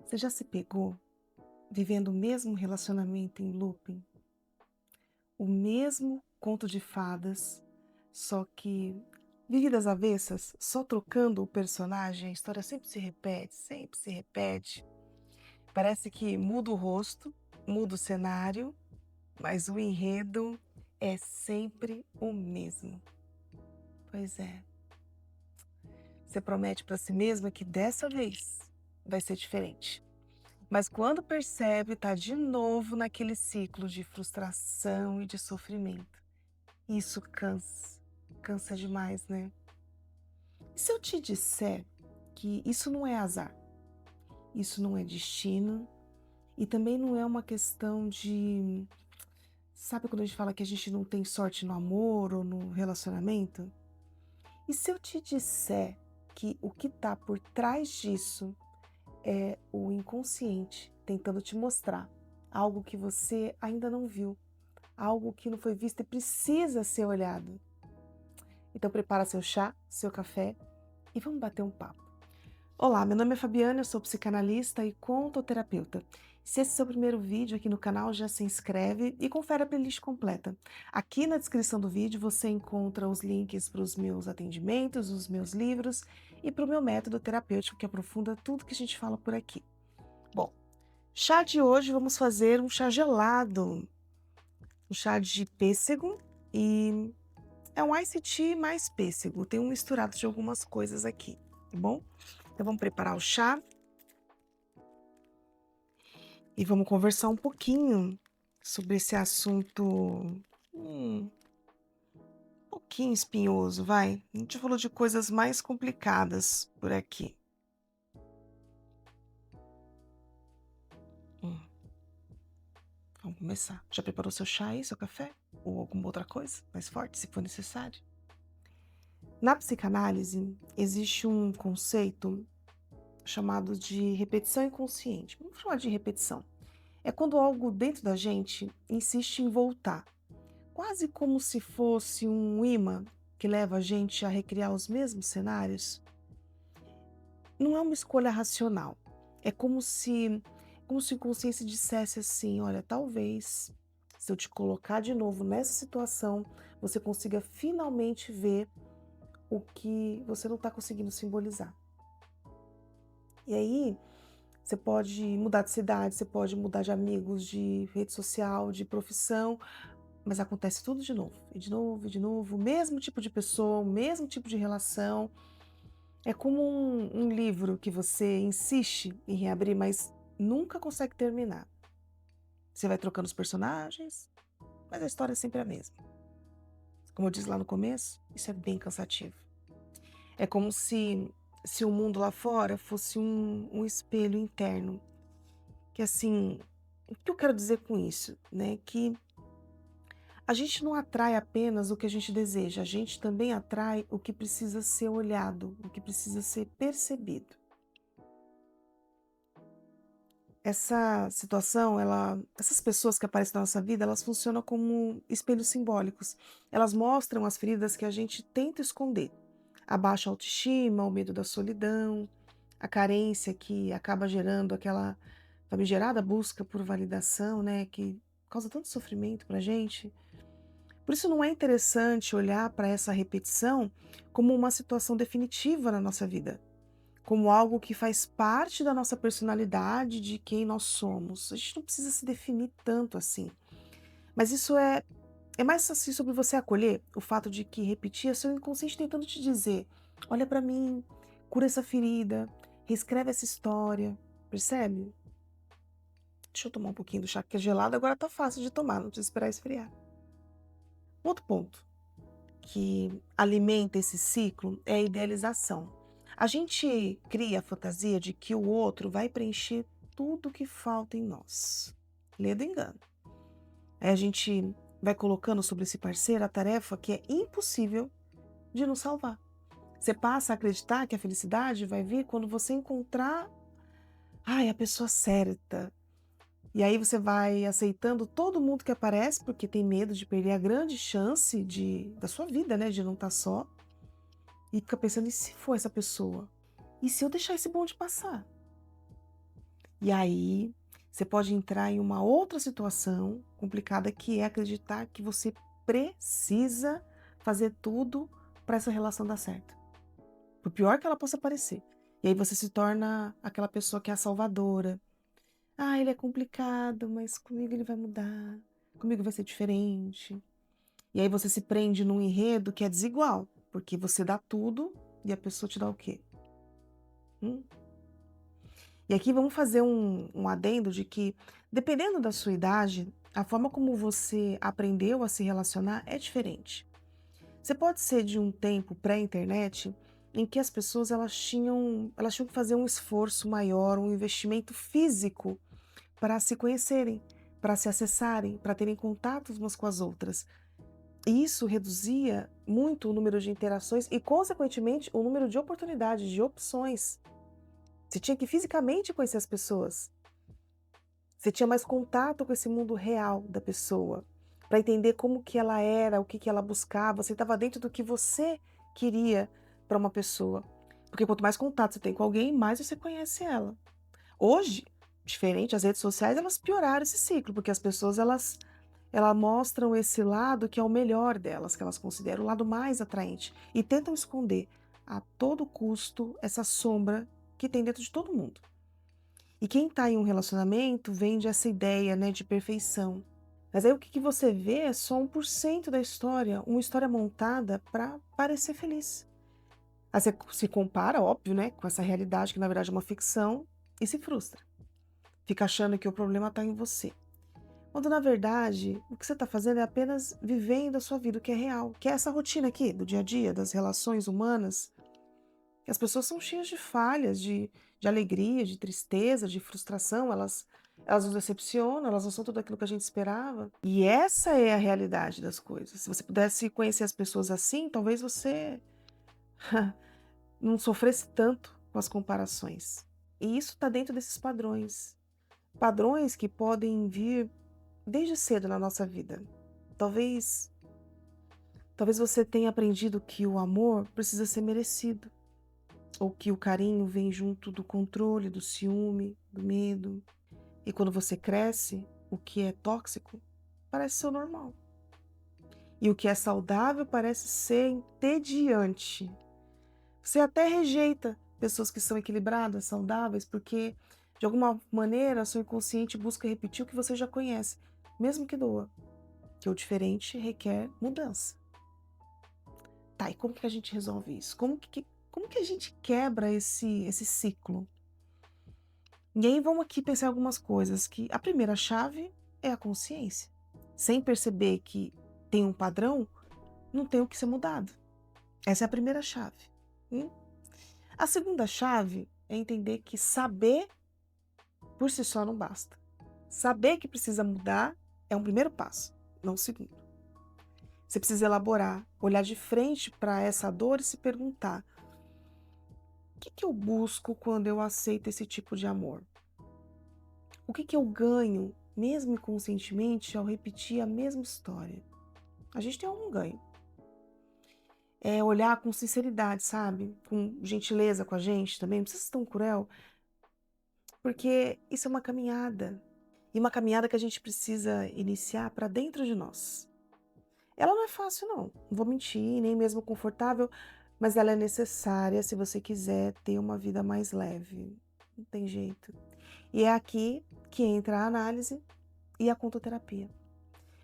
Você já se pegou vivendo o mesmo relacionamento em looping? O mesmo conto de fadas, só que vividas avessas, só trocando o personagem, a história sempre se repete. Parece que muda o rosto, muda o cenário, mas o enredo é sempre o mesmo. Pois é, você promete para si mesma que dessa vez vai ser diferente. Mas quando percebe, tá de novo naquele ciclo de frustração e de sofrimento. Isso cansa, cansa demais, né? E se eu te disser que isso não é azar, isso não é destino e também não é uma questão de, sabe quando a gente fala que a gente não tem sorte no amor ou no relacionamento? E se eu te disser que o que tá por trás disso é o inconsciente tentando te mostrar algo que você ainda não viu, algo que não foi visto e precisa ser olhado. Então prepara seu chá, seu café e vamos bater um papo. Olá, meu nome é Fabiana, eu sou psicanalista e contoterapeuta. Se esse é o seu primeiro vídeo aqui no canal, já se inscreve e confere a playlist completa. Aqui na descrição do vídeo você encontra os links para os meus atendimentos, os meus livros e para o meu método terapêutico que aprofunda tudo que a gente fala por aqui. Bom, chá de hoje vamos fazer um chá gelado, um chá de pêssego e é um ice tea mais pêssego, tem um misturado de algumas coisas aqui, tá bom? Então vamos preparar o chá e vamos conversar um pouquinho sobre esse assunto um pouquinho espinhoso, vai? A gente falou de coisas mais complicadas por aqui. Hum, vamos começar. Já preparou seu chá aí, seu café? Ou alguma outra coisa mais forte, se for necessário? Na psicanálise, existe um conceito chamado de repetição inconsciente. Vamos chamar de repetição. É quando algo dentro da gente insiste em voltar, quase como se fosse um imã que leva a gente a recriar os mesmos cenários. Não é uma escolha racional. É como se o inconsciente dissesse assim: olha, talvez se eu te colocar de novo nessa situação, você consiga finalmente ver o que você não está conseguindo simbolizar. E aí, você pode mudar de cidade, você pode mudar de amigos, de rede social, de profissão, mas acontece tudo de novo, e de novo, e de novo, o mesmo tipo de pessoa, o mesmo tipo de relação. É como um livro que você insiste em reabrir, mas nunca consegue terminar. Você vai trocando os personagens, mas a história é sempre a mesma. Como eu disse lá no começo, isso é bem cansativo. É como se o mundo lá fora fosse um espelho interno. Que assim, o que eu quero dizer com isso, né? Que a gente não atrai apenas o que a gente deseja, a gente também atrai o que precisa ser olhado, o que precisa ser percebido. Essa situação, essas pessoas que aparecem na nossa vida, elas funcionam como espelhos simbólicos. Elas mostram as feridas que a gente tenta esconder. A baixa autoestima, o medo da solidão, a carência que acaba gerando aquela famigerada busca por validação, né, que causa tanto sofrimento pra gente. Por isso não é interessante olhar para essa repetição como uma situação definitiva na nossa vida, como algo que faz parte da nossa personalidade, de quem nós somos. A gente não precisa se definir tanto assim. Mas isso é mais assim sobre você acolher o fato de que repetir é seu inconsciente tentando te dizer: olha para mim, cura essa ferida, reescreve essa história, percebe? Deixa eu tomar um pouquinho do chá que é gelado, agora tá fácil de tomar, não precisa esperar esfriar. Outro ponto que alimenta esse ciclo é a idealização. A gente cria a fantasia de que o outro vai preencher tudo que falta em nós. Lê do engano. Aí a gente vai colocando sobre esse parceiro a tarefa que é impossível de nos salvar. Você passa a acreditar que a felicidade vai vir quando você encontrar, ai, a pessoa certa. E aí você vai aceitando todo mundo que aparece porque tem medo de perder a grande chance da sua vida, né, de não estar só. E fica pensando: "E se for essa pessoa? E se eu deixar esse bonde passar?". E aí, você pode entrar em uma outra situação complicada, que é acreditar que você precisa fazer tudo para essa relação dar certo, por pior que ela possa parecer. E aí você se torna aquela pessoa que é a salvadora. "Ah, ele é complicado, mas comigo ele vai mudar, comigo vai ser diferente". E aí você se prende num enredo que é desigual, porque você dá tudo e a pessoa te dá o quê? Hum? E aqui vamos fazer um adendo de que, dependendo da sua idade, a forma como você aprendeu a se relacionar é diferente. Você pode ser de um tempo pré-internet em que as pessoas elas tinham que fazer um esforço maior, um investimento físico para se conhecerem, para se acessarem, para terem contatos umas com as outras. E isso reduzia muito o número de interações e, consequentemente, o número de oportunidades, de opções. Você tinha que fisicamente conhecer as pessoas. Você tinha mais contato com esse mundo real da pessoa, para entender como que ela era, o que que ela buscava. Você estava dentro do que você queria para uma pessoa. Porque quanto mais contato você tem com alguém, mais você conhece ela. Hoje, diferente, as redes sociais, elas pioraram esse ciclo, porque as pessoas elas mostram esse lado que é o melhor delas, que elas consideram o lado mais atraente, e tentam esconder a todo custo essa sombra que tem dentro de todo mundo. E quem está em um relacionamento vende essa ideia, né, de perfeição. Mas aí o que você vê é só 1% da história, uma história montada para parecer feliz. Aí você se compara, óbvio, né, com essa realidade que na verdade é uma ficção e se frustra. Fica achando que o problema está em você. Quando na verdade o que você está fazendo é apenas vivendo a sua vida, o que é real, que é essa rotina aqui do dia a dia, das relações humanas. Que as pessoas são cheias de falhas, de alegria, de tristeza, de frustração, elas nos decepcionam, elas não são tudo aquilo que a gente esperava. E essa é a realidade das coisas. Se você pudesse conhecer as pessoas assim, talvez você não sofresse tanto com as comparações. E isso está dentro desses padrões. Padrões que podem vir desde cedo na nossa vida. Talvez, talvez você tenha aprendido que o amor precisa ser merecido. Ou que o carinho vem junto do controle, do ciúme, do medo. E quando você cresce, o que é tóxico parece ser o normal. E o que é saudável parece ser entediante. Você até rejeita pessoas que são equilibradas, saudáveis, porque de alguma maneira seu inconsciente busca repetir o que você já conhece, mesmo que doa. Que o diferente requer mudança. Tá, e como que a gente resolve isso? Como que a gente quebra esse ciclo? E aí vamos aqui pensar em algumas coisas, que a primeira chave é a consciência. Sem perceber que tem um padrão, não tem o que ser mudado. Essa é a primeira chave. hum? A segunda chave é entender que saber por si só não basta. Saber que precisa mudar é um primeiro passo, não o segundo. Você precisa elaborar, olhar de frente para essa dor e se perguntar: o que que eu busco quando eu aceito esse tipo de amor? O que que eu ganho, mesmo inconscientemente, ao repetir a mesma história? A gente tem algum ganho. É olhar com sinceridade, sabe? Com gentileza com a gente também. Não precisa ser tão cruel, porque isso é uma caminhada. E uma caminhada que a gente precisa iniciar para dentro de nós. Ela não é fácil, não. Não vou mentir, nem mesmo confortável, mas ela é necessária se você quiser ter uma vida mais leve. Não tem jeito. E é aqui que entra a análise e a contoterapia.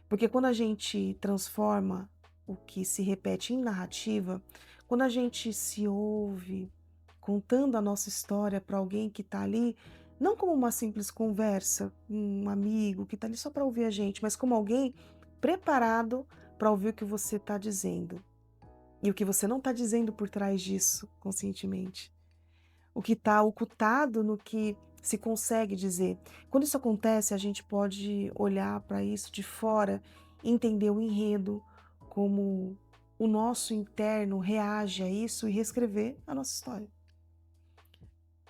Porque quando a gente transforma o que se repete em narrativa, quando a gente se ouve contando a nossa história para alguém que está ali, não como uma simples conversa, um amigo que está ali só para ouvir a gente, mas como alguém preparado para ouvir o que você está dizendo e o que você não está dizendo por trás disso conscientemente. O que está ocultado no que se consegue dizer. Quando isso acontece, a gente pode olhar para isso de fora e entender o enredo, como o nosso interno reage a isso e reescrever a nossa história.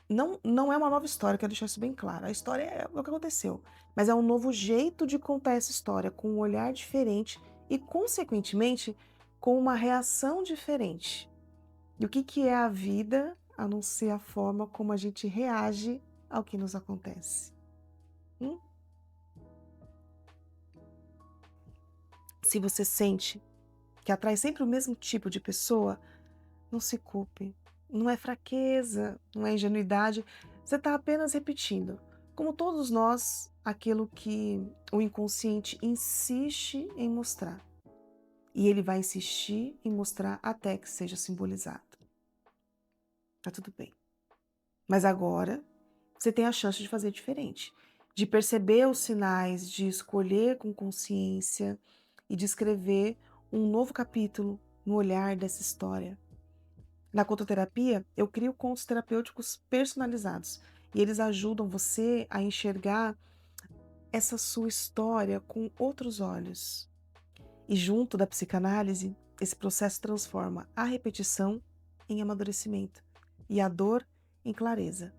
Não é uma nova história, quero deixar isso bem claro. A história é o que aconteceu, mas é um novo jeito de contar essa história, com um olhar diferente e, consequentemente, com uma reação diferente. E o que que é a vida, a não ser a forma como a gente reage ao que nos acontece. Hum? Se você sente que atrai sempre o mesmo tipo de pessoa, não se culpe. Não é fraqueza, não é ingenuidade, você está apenas repetindo, como todos nós, aquilo que o inconsciente insiste em mostrar. E ele vai insistir em mostrar até que seja simbolizado. Tá tudo bem. Mas agora você tem a chance de fazer diferente, de perceber os sinais, de escolher com consciência e de escrever um novo capítulo no olhar dessa história. Na contoterapia, eu crio contos terapêuticos personalizados e eles ajudam você a enxergar essa sua história com outros olhos. E junto da psicanálise, esse processo transforma a repetição em amadurecimento e a dor em clareza.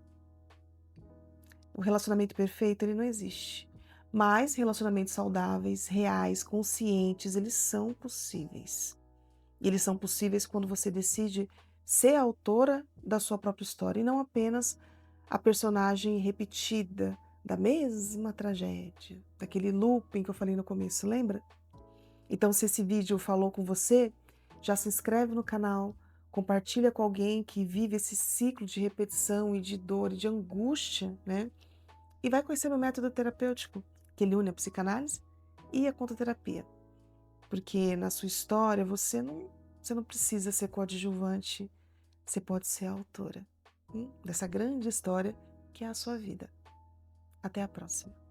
O relacionamento perfeito, ele não existe, mas relacionamentos saudáveis, reais, conscientes, eles são possíveis. E eles são possíveis quando você decide ser a autora da sua própria história e não apenas a personagem repetida da mesma tragédia, daquele looping que eu falei no começo, lembra? Então, se esse vídeo falou com você, já se inscreve no canal, compartilha com alguém que vive esse ciclo de repetição e de dor e de angústia, né? E vai conhecer meu método terapêutico, que ele une a psicanálise e a contoterapia. Porque na sua história você não precisa ser coadjuvante, você pode ser a autora dessa grande história que é a sua vida. Até a próxima.